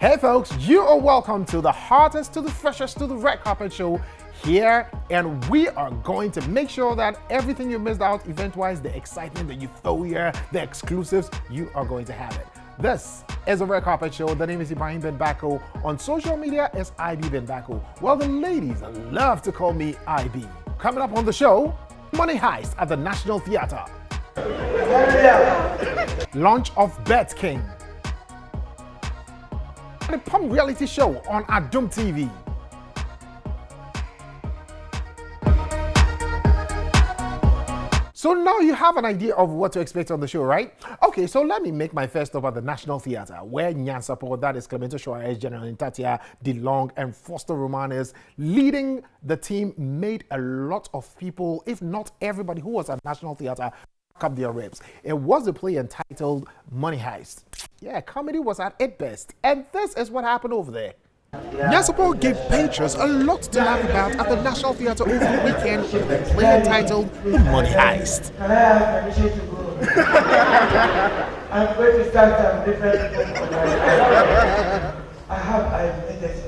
Hey folks, you are welcome to the hottest, to the freshest, to the red carpet show here, and we are going to make sure that everything you missed out event-wise, the excitement, the euphoria, the exclusives, you are going to have it. This is a red carpet show. The name is Bako. On social media, it's IB Bako. Well, the ladies love to call me IB. Coming up on the show, Money Heist at the National Theatre. Launch of BetKing. Adepam reality show on Adepam TV. So now you have an idea of what to expect on the show, right? Okay, so let me make my first stop at the National Theatre, where Nyansapo, that is Clemento Shoaez, General Intatia, DeLong, and Foster Romanes, leading the team, made a lot of people, if not everybody who was at National Theatre, up their ribs. It was a play entitled Money Heist. Yeah, comedy was at its best. And this is what happened over there. Nyansapo gave patrons a lot to laugh about at the National Theatre over the weekend with a play entitled The Money Heist. Can I have permission to go? I'm going to start some different things. I have ideas.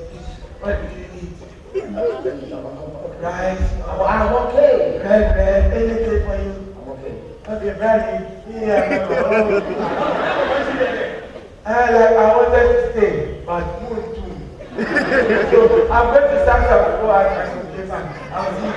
What do you need? Rice. Oh, I'm okay. Bread, anything for you. I'm okay. Okay, bread. Yeah. I wanted to stay, but mood too. So I'm going to start some before I can give them. I'll see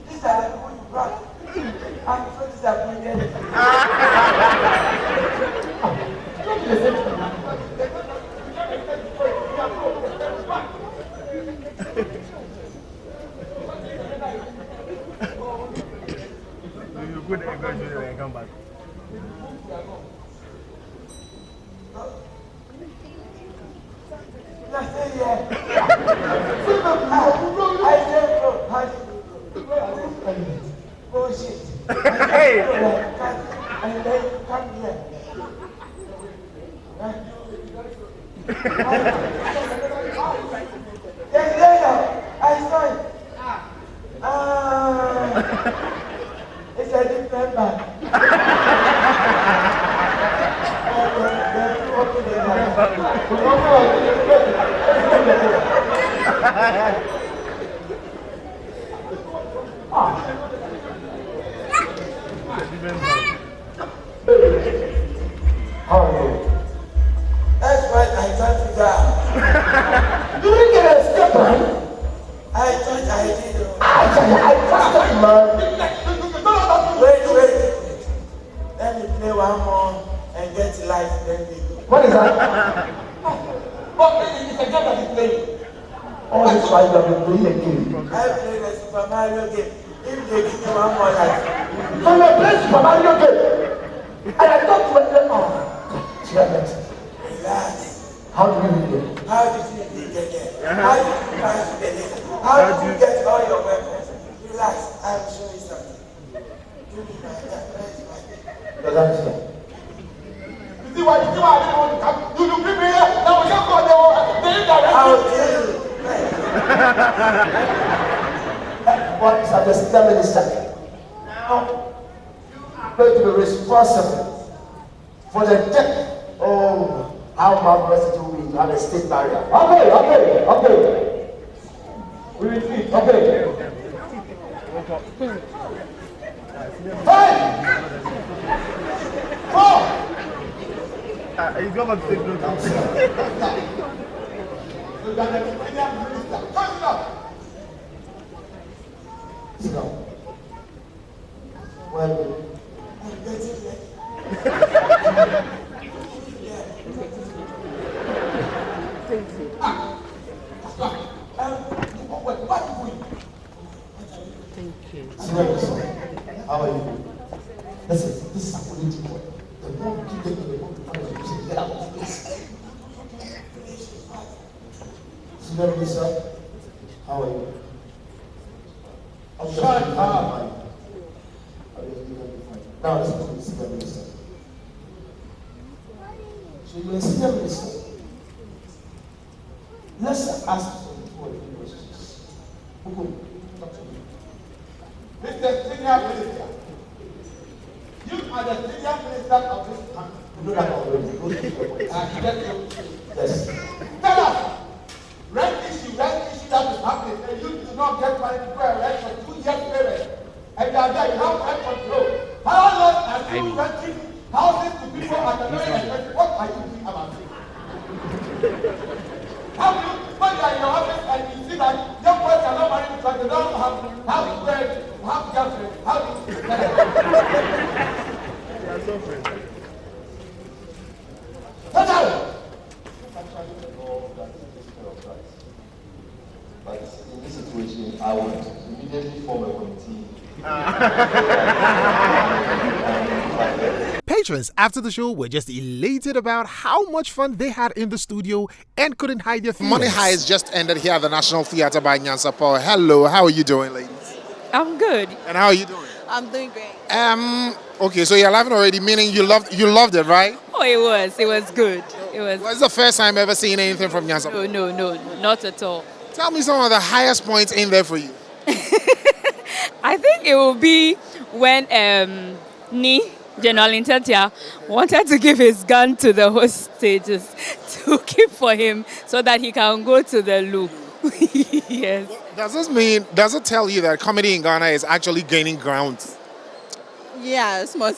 these are the people you brought. I'm so disappointed. Good and come back. I said, bullshit. Hey! And then come here. Yes, later, I saw it. It's a different bag. That's what I thought you got. You didn't get a step on. I thought I did. I trusted man. Wait. Let me play one more and get life, then we go. What is that? What is it? It's a game that you play. All this while you have been playing a game. I play the Super Mario game. If they give me one more life. So you play Super Mario game? And I thought you were playing on. Relax. How do you get there? How did you get there? How did you pass the day? How did you get all your weapons? Relax, I'll show you something. Do me my hand. Does that understand? You see why I didn't want to come? You bring me here, now we can't go there. I'll tell you. What is at the system minister? Now, you are going to be responsible for the death. Oh, how marvelous it will be to have a state barrier. Okay. We retreat. Okay. 5, 4. He's going to take notes. Sit down. Well, I'm getting ready. Thank you. What are you doing? Thank you. How are you? Listen, this is a political one. The more we give them, the more we find out to get out of this. Senior Minister, how are you? I'm trying to find. Now listen to the Senior Minister. So you're a Senior Minister. Let's ask some two or three questions. Bako, talk to me. Mr. Senior Minister, you are the senior minister of this country. You know that already. Yes. Tell us, rent issue that is happening, and you do not get money to pay rent for 2 years payment. And you are there, you have rent control. How long are you renting houses to people at the very expensive? What are you doing about it? How do you, when you are in your office and you see that young boys are not married because they don't have bread, have girlfriend, how do you tell them? They are suffering. That's how. But in this situation, I would immediately form a committee. Patrons after the show were just elated about how much fun they had in the studio and couldn't hide their feelings. Money Heist just ended here at the National Theatre by Nyansapo. Hello, how are you doing, ladies? I'm good. And how are you doing? I'm doing great. Okay, so you're laughing already, meaning you loved it, right? Oh, it was good. It was. Well, it's the first time ever seeing anything from Nyansapo. No, not at all. Tell me some of the highest points in there for you. I think it will be when General Intatia wanted to give his gun to the hostages to keep for him so that he can go to the loop. Yes. Does it tell you that comedy in Ghana is actually gaining ground? Yeah, small.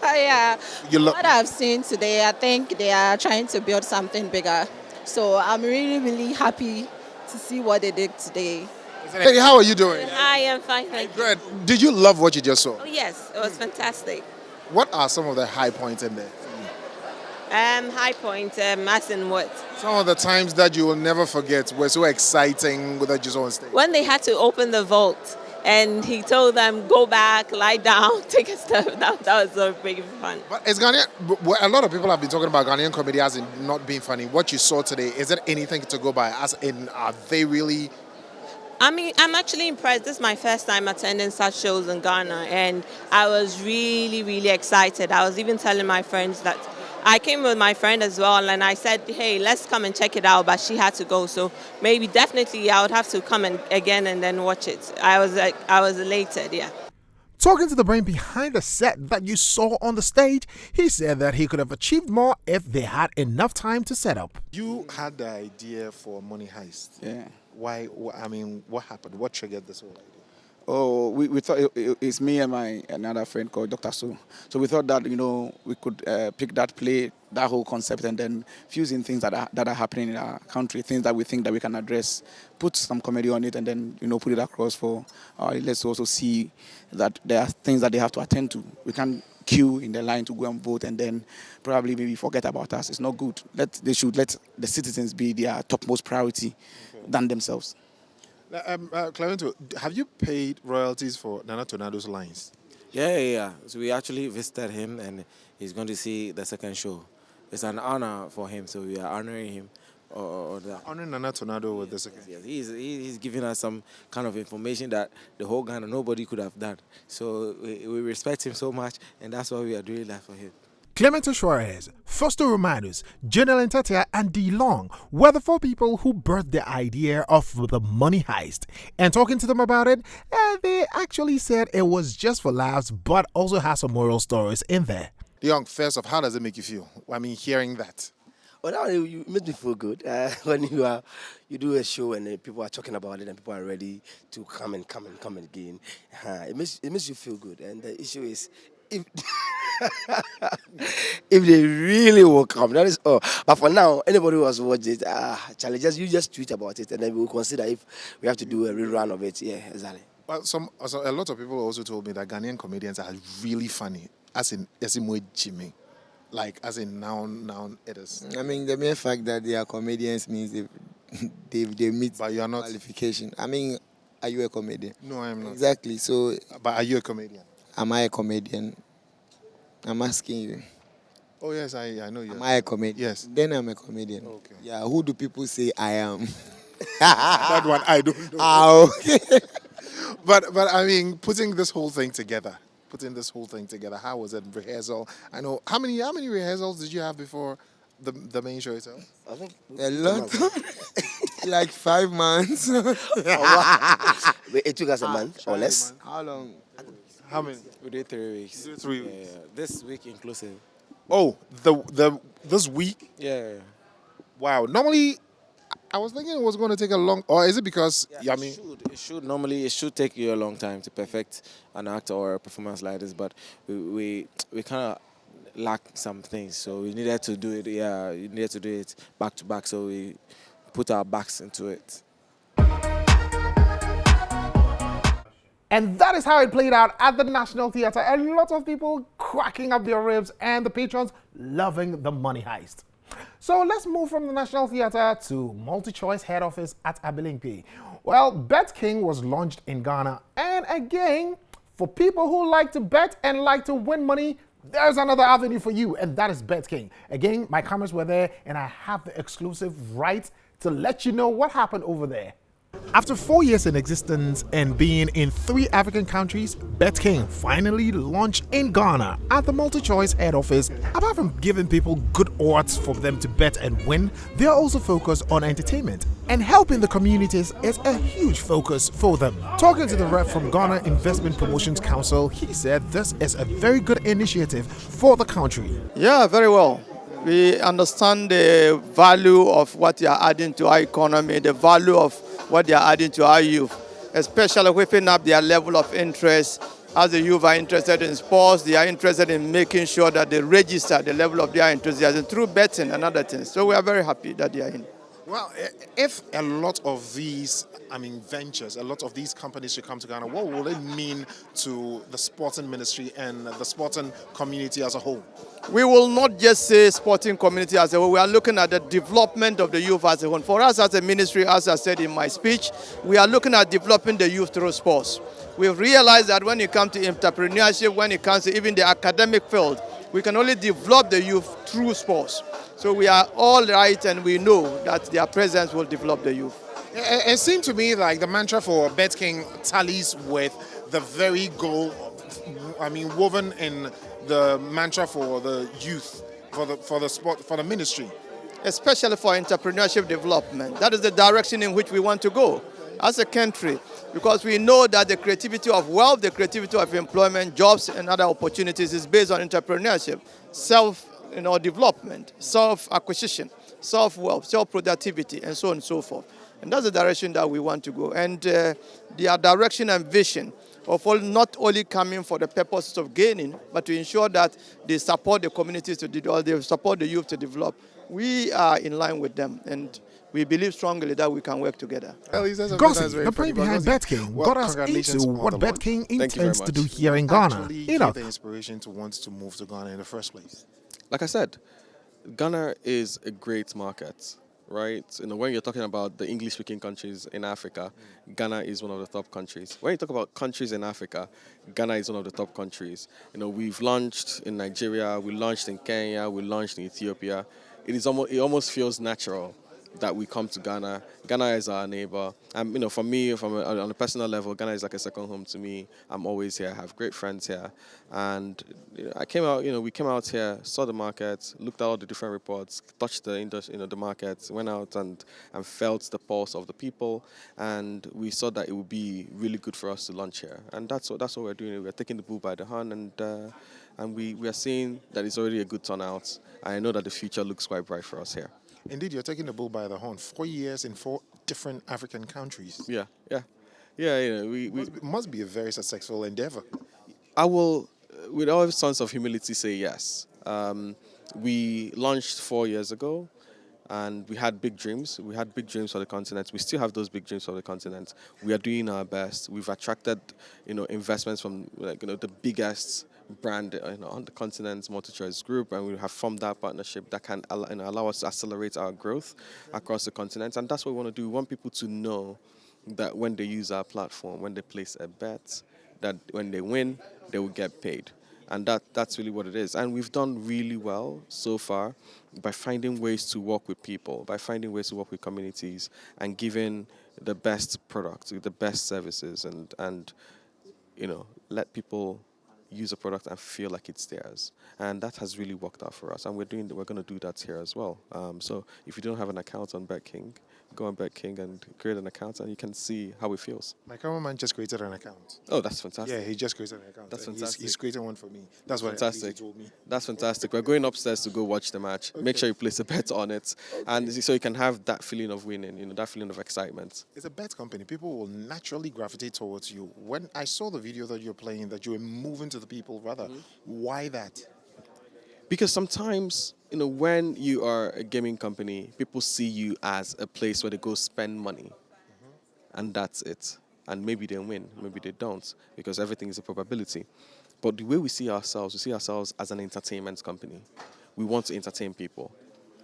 Yeah. What I've seen today, I think they are trying to build something bigger. So I'm really happy to see what they did today. Hey, how are you doing? I am fine, thank you. Good. Did you love what you just saw? Oh, yes, it was fantastic. What are some of the high points in there? High point, as in what? Some of the times that you will never forget were so exciting that you saw on stage. When they had to open the vault and he told them, go back, lie down, take a step, that was so big fun. But it's Ghanaian, a lot of people have been talking about Ghanaian comedy as in not being funny. What you saw today, is there anything to go by? As in, are they really... I mean, I'm actually impressed. This is my first time attending such shows in Ghana, and I was really excited. I was even telling my friends that I came with my friend as well, and I said, hey, let's come and check it out, but she had to go, so maybe definitely I would have to come again and then watch it. I was elated, yeah. Talking to the brain behind the set that you saw on the stage, he said that he could have achieved more if they had enough time to set up. You had the idea for Money Heist. Yeah. Why? I mean, what happened? What triggered this whole idea? Oh, we thought it's me and another friend called Dr. So. So we thought that, we could pick that play, that whole concept, and then fusing things that are happening in our country, things that we think that we can address, put some comedy on it, and then, put it across for our leaders to also see that there are things that they have to attend to. We can't queue in the line to go and vote and then probably maybe forget about us. It's not good. They should let the citizens be their topmost priority than themselves. Clemento, have you paid royalties for Nana Tornado's lines? Yeah. So we actually visited him, and he's going to see the second show. It's an honor for him, so we are honoring him. Honoring Nana Tornado with the second. Yes, he's giving us some kind of information that the whole Ghana, nobody could have done. So we respect him so much, and that's why we are doing that for him. Clemento Suarez, Fausto Romanos, General Ntatia, and D. Long were the 4 people who birthed the idea of the Money Heist. And talking to them about it, they actually said it was just for laughs, but also has some moral stories in there. Young, first off, how does it make you feel? I mean, hearing that. Well, now it makes me feel good when you do a show and people are talking about it and people are ready to come again. It makes you feel good. And the issue is, if if they really will come, that is all. But for now, anybody who has watched it, Charlie, you just tweet about it, and then we will consider if we have to do a rerun of it. Yeah, exactly. Well, a lot of people also told me that Ghanaian comedians are really funny, as in Jimmy. Like, as in now it is. I mean, the mere fact that they are comedians means they meet but you are not qualification. I mean, are you a comedian? No, I am not. Exactly. So, but are you a comedian? Am I a comedian? I'm asking you. Oh yes, I know you. Am I a comedian? Yes. Then I'm a comedian. Okay. Yeah. Who do people say I am? That one I don't know. Oh, okay. But I mean, putting this whole thing together, how was it rehearsal? I know how many rehearsals did you have before the main show itself? I think A lot. Like 5 months. Wait, it took us a month or less. How long? How many? We did 3 weeks. You did 3 weeks. Yeah. This week inclusive. Oh, this week? Yeah. Wow. Normally, I was thinking it was going to take a long. Or is it because? Yeah, I mean, It should take you a long time to perfect an act or a performance like this, but we kind of lack some things, so we needed to do it. Yeah, we needed to do it back to back, so we put our backs into it. and that is how it played out at the National Theatre. A lot of people cracking up their ribs and the patrons loving the money heist. So let's move from the National Theatre to multi-choice head office at Abilimpi. Well, BetKing was launched in Ghana. And again, for people who like to bet and like to win money, there's another avenue for you, and that is BetKing. Again, my cameras were there, and I have the exclusive right to let you know what happened over there. After 4 years in existence and being in 3 African countries, BetKing finally launched in Ghana at the multi-choice head office. Apart from giving people good odds for them to bet and win, they are also focused on entertainment, and helping the communities is a huge focus for them. Talking to the rep from Ghana Investment Promotions Council, he said this is a very good initiative for the country. Yeah, very well. We understand the value of what they are adding to our economy, the value of what they are adding to our youth, especially whipping up their level of interest. As the youth are interested in sports, they are interested in making sure that they register the level of their enthusiasm through betting and other things. So we are very happy that they are in. Well, if a lot of these, ventures, a lot of these companies should come to Ghana, what will it mean to the sporting ministry and the sporting community as a whole? We will not just say sporting community as a whole. We are looking at the development of the youth as a whole. For us as a ministry, as I said in my speech, we are looking at developing the youth through sports. We've realized that when it comes to entrepreneurship, when it comes to even the academic field, we can only develop the youth through sports. So we are all right, and we know that their presence will develop the youth. It seemed to me like the mantra for BetKing tallies with the very goal, woven in the mantra for the youth, for the sport, for the ministry. Especially for entrepreneurship development. That is the direction in which we want to go as a country, because we know that the creativity of wealth, the creativity of employment, jobs, and other opportunities is based on entrepreneurship, self-development, self-acquisition, self-wealth, self-productivity, and so on and so forth. And that's the direction that we want to go. And their direction and vision of not only coming for the purposes of gaining, but to ensure that they support the communities to develop, they support the youth to develop. We are in line with them, and we believe strongly that we can work together. Gossi, the brain behind BetKing, got us into what BetKing intends to do here in Ghana. Get the inspiration to want to move to Ghana in the first place? Like I said, Ghana is a great market, right? When you're talking about the English-speaking countries in Africa, Ghana is one of the top countries. When you talk about countries in Africa, Ghana is one of the top countries. We've launched in Nigeria, we launched in Kenya, we launched in Ethiopia. It almost feels natural that we come to Ghana. Ghana is our neighbor. And for me, on a personal level, Ghana is like a second home to me. I'm always here. I have great friends here. And I came out, we came out here, saw the market, looked at all the different reports, touched the industry, the market, went out and felt the pulse of the people. And we saw that it would be really good for us to launch here. And that's what we're doing. We're taking the bull by the horn, and we are seeing that it's already a good turnout. I know that the future looks quite bright for us here. Indeed, you're taking the bull by the horn. 4 years in 4 different African countries. Yeah. It must be a very successful endeavor. I will, with all sorts of humility, say yes. We launched 4 years ago, and we had big dreams. We had big dreams for the continent. We still have those big dreams for the continent. We are doing our best. We've attracted, investments from the biggest brand on the continent's multi-choice group, and we have formed that partnership that can allow us to accelerate our growth across the continent. And that's what we want to do. We want people to know that when they use our platform, when they place a bet, that when they win, they will get paid. And that's really what it is. And we've done really well so far by finding ways to work with people, by finding ways to work with communities, and giving the best products, the best services, and let people use a product and feel like it's theirs. And that has really worked out for us. And we're going to do that here as well. So if you don't have an account on BetKing, go on BetKing and create an account, and you can see how it feels. My cameraman just created an account. Oh, that's fantastic. Yeah, he just created an account. That's and fantastic. He's creating one for me. That's what fantastic. he told me. That's fantastic. We're going upstairs to go watch the match. Okay. Make sure you place a bet on it, and so you can have that feeling of winning. That feeling of excitement. It's a bet company. People will naturally gravitate towards you. When I saw the video that you're playing, that you were moving to the people, rather, why that? Because sometimes, when you are a gaming company, people see you as a place where they go spend money. And that's it. And maybe they win, maybe they don't, because everything is a probability. But the way we see ourselves as an entertainment company. We want to entertain people.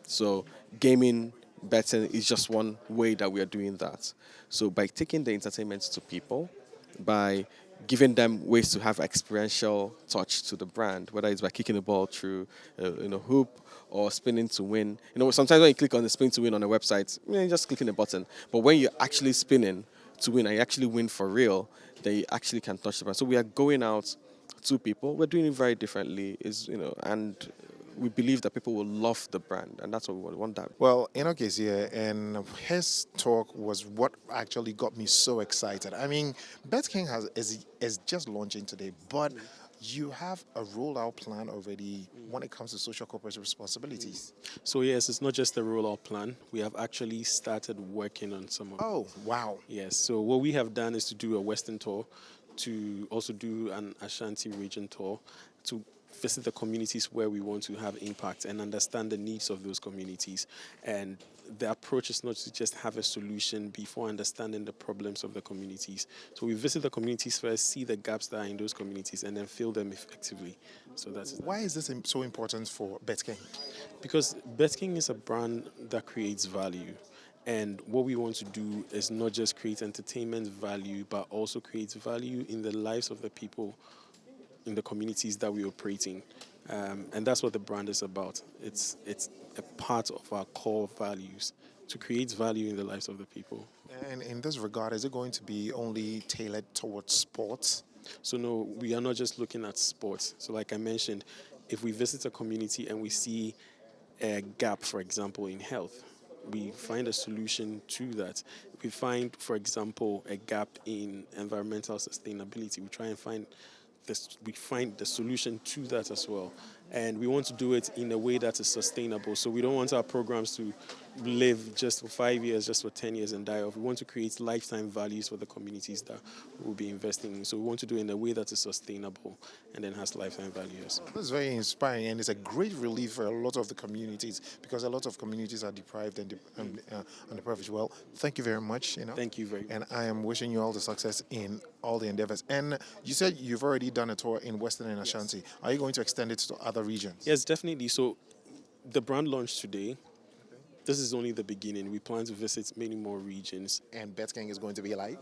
So gaming, betting is just one way that we are doing that. So by taking the entertainment to people, by giving them ways to have experiential touch to the brand, whether it's by kicking the ball through hoop or spinning to win. Sometimes when you click on the spin to win on a website, you're just clicking a button. But when you're actually spinning to win and you actually win for real, then you actually can touch the brand. So we are going out to people. We're doing it very differently, and we believe that people will love the brand, and that's what we want that. Well, Enoch is here, and his talk was what actually got me so excited. I mean, BetKing is just launching today, but you have a rollout plan already when it comes to social corporate responsibilities. So yes, it's not just a rollout plan. We have actually started working on some of Oh, wow. Yes, so what we have done is to do a Western tour, to also do an Ashanti region tour, to visit the communities where we want to have impact and understand the needs of those communities. And the approach is not to just have a solution before understanding the problems of the communities. So we visit the communities first, see the gaps that are in those communities, and then fill them effectively. So that's why is this so important for BetKing? Because BetKing is a brand that creates value. And what we want to do is not just create entertainment value, but also create value in the lives of the people in the communities that we operate in. And that's what the brand is about. It's a part of our core values, to create value in the lives of the people. And in this regard, is it going to be only tailored towards sports? So no, we are not just looking at sports. So like I mentioned, if we visit a community and we see a gap, for example, in health, we find a solution to that. We find, for example, a gap in environmental sustainability. We try and find the solution to that as well. And we want to do it in a way that is sustainable. So we don't want our programs to live just for 5 years, just for 10 years and die off. We want to create lifetime values for the communities that we'll be investing in. So we want to do it in a way that is sustainable and then has lifetime values. This is very inspiring, and it's a great relief for a lot of the communities, because a lot of communities are deprived and underprivileged. Well, thank you very much. Thank you very much. And I am wishing you all the success in all the endeavors. And you said you've already done a tour in Western and Ashanti. Yes. Are you going to extend it to other regions? Yes, definitely. So the brand launched today. This is only the beginning. We plan to visit many more regions. And BetKing is going to be like?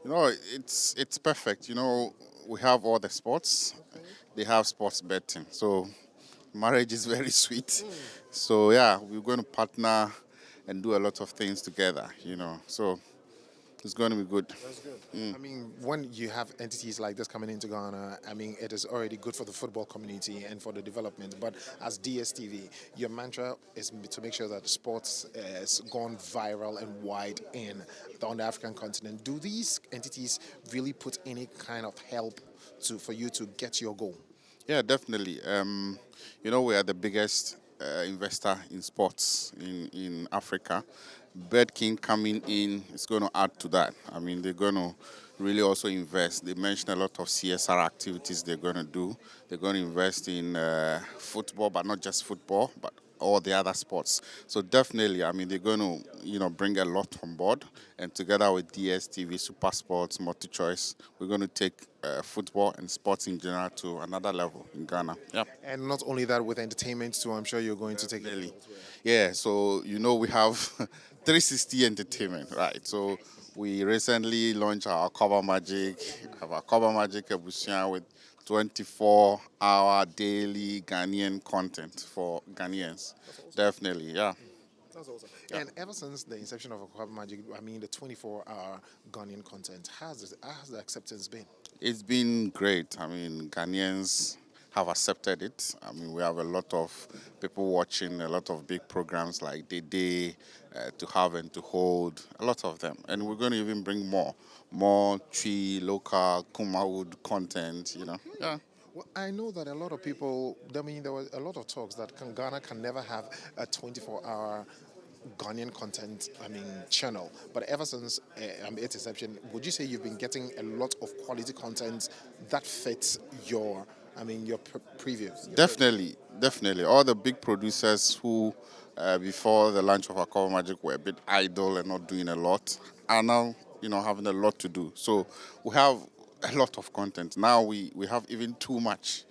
It's perfect. We have all the sports. They have sports betting. So marriage is very sweet. So yeah, we're going to partner and do a lot of things together, So it's going to be good. That's good. I mean, when you have entities like this coming into Ghana, it is already good for the football community and for the development. But as DSTV, your mantra is to make sure that sports has gone viral and wide on the African continent. Do these entities really put any kind of help for you to get your goal? Yeah, definitely. We are the biggest investor in sports in Africa. BetKing coming in is going to add to that. They're going to really also invest. They mentioned a lot of CSR activities they're going to do. They're going to invest in football, but not just football, but all the other sports. So definitely, they're going to, bring a lot on board. And together with DSTV, Super Sports, MultiChoice, we're going to take football and sports in general to another level in Ghana. Yeah. And not only that, with entertainment too, I'm sure you're going to take it. Yeah, so, we have 360 entertainment, right? So we recently launched our Cover Magic Ebusia with 24-hour daily Ghanaian content for Ghanaians. Definitely, yeah. That's awesome. Yeah. And ever since the inception of Cover Magic, the 24-hour Ghanaian content, how has the acceptance been? It's been great. I mean, Ghanaians have accepted it. I mean, we have a lot of people watching, a lot of big programs like The Day, To Have and To Hold, a lot of them. And we're going to even bring more tree, local, Kumawood content, you know. Yeah. Well, I know that a lot of people, I mean, there was a lot of talks that Ghana can never have a 24-hour Ghanaian content, channel. But ever since its inception, would you say you've been getting a lot of quality content that fits your previews? Definitely. All the big producers who, before the launch of Our Cover Magic, were a bit idle and not doing a lot, are now, having a lot to do. So we have a lot of content. Now we have even too much.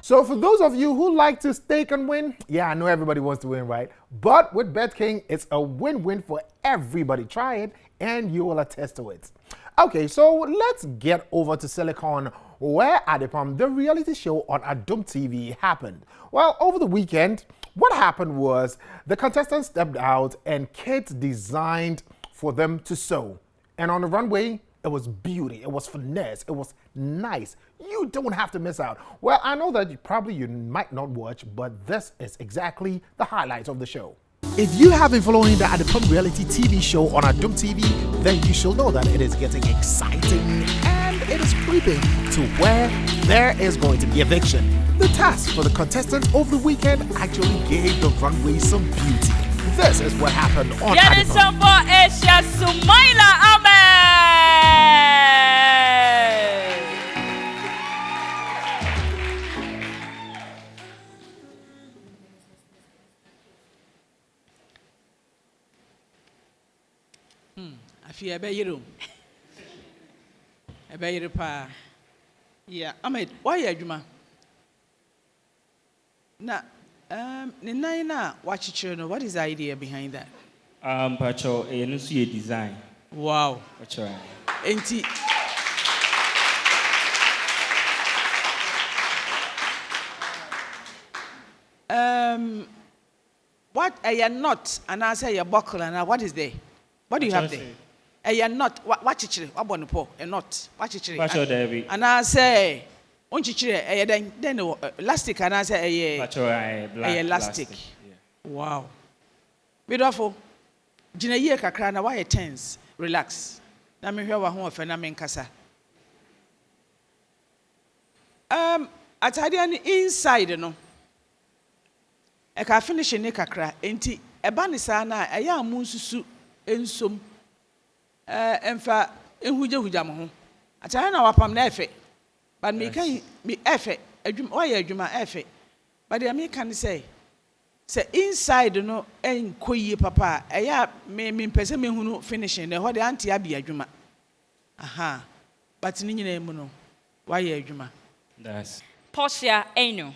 So for those of you who like to stake and win, yeah, I know everybody wants to win, right? But with BetKing, it's a win-win for everybody. Try it and you will attest to it. Okay, so let's get over to Silicon, where Adepam, the reality show on Adepam TV, happened. Well, over the weekend, what happened was the contestants stepped out and kits designed for them to sew. And on the runway, it was beauty, it was finesse, it was nice. You don't have to miss out. Well, I know that you might not watch, but this is exactly the highlights of the show. If you have been following the Adepam reality TV show on Adepam TV, then you should know that it is getting exciting and it is creeping to where there is going to be eviction. The task for the contestants over the weekend actually gave the runway some beauty. This is what happened on Adepam. Afia Bayero. A Bayero pa. Yeah, Ahmed, why Juma? Now, Nina, watch it, what is the idea behind that? Pacho, a new design. Wow. Pacho. Enti. What a knot, and I say a buckle, and what is there? What do you have there? A knot, watch it, what one po, a knot, watch it. And I say, won't you then elastic, and I say a elastic. Wow. Beautiful. Jina kakra na why tense, relax. Na me hwe wa ho ofe na me nkasa. Atade an inside no. E ka finish ne kakra enti eba ne sa na eya amu nsusu ensom emfa enhuja mo ho. Atade na wapam na efe. But me kan me efe adwuma why adwuma efe. But the me can say inside no enkoyie papa eya me pese me hunu finishing na ho de anti abi adwuma. Aha. But ni nyina emu no why adwuma. That's Portia Eno.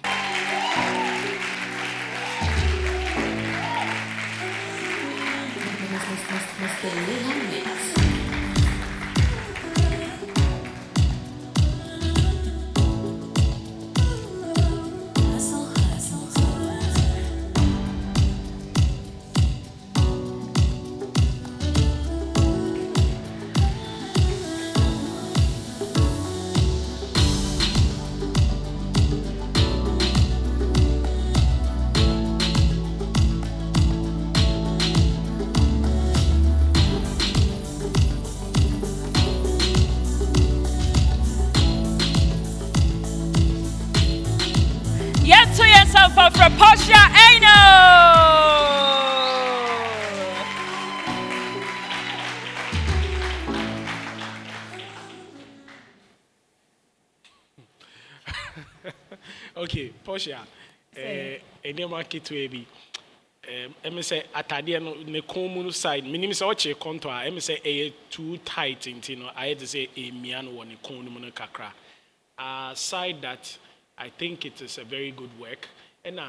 From Portia Eno. Okay, Portia. Any market to be. Say atade no ne common side. Minim say oche contour. Say too tight into I had to say a mian one common kakra. Side that I think it is a very good work. And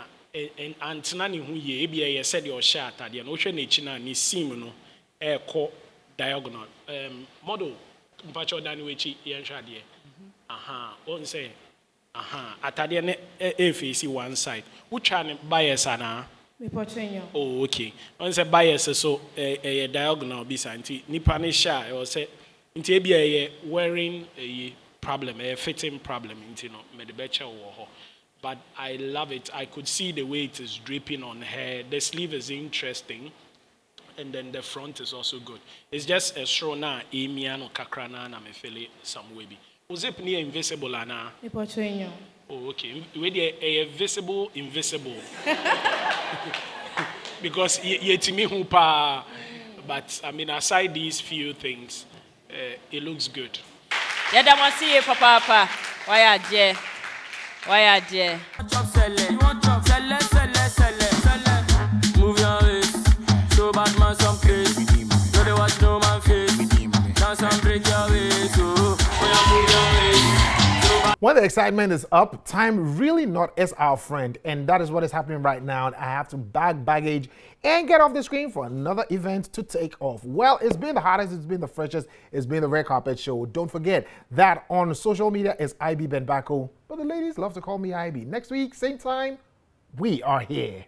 Antinani who ye said your shot at the ocean na ni sim no ko diagonal model mpacho dan wechi yen hwade aha on say aha atade ne face one side which one bias ana me potrenyo oh okay on say bias so diagonal bi santi nipa ne sha e o say Nti ebi a wearing a problem, a fitting problem, you know, me the better or. But I love it. I could see the way it is dripping on her. The sleeve is interesting, and then the front is also good. It's just a straw na emiano kakrana na me feel some way be. Was it near invisible ana? Oh, okay. With a visible, invisible. Because yet me hupa. But I mean, aside these few things, it looks good. Yeah, that was see papa. Why are you? Why are you? Move your waist. Show bad man some craze. No, they watch no man face. Dance and break your waist. Oh, move your waist. When the excitement is up, time really not is our friend, and that is what is happening right now. I have to bag baggage and get off the screen for another event to take off. Well, it's been the hottest, it's been the freshest, it's been the red carpet show. Don't forget that on social media is IB Ben Bako, but the ladies love to call me IB. Next week, same time, we are here.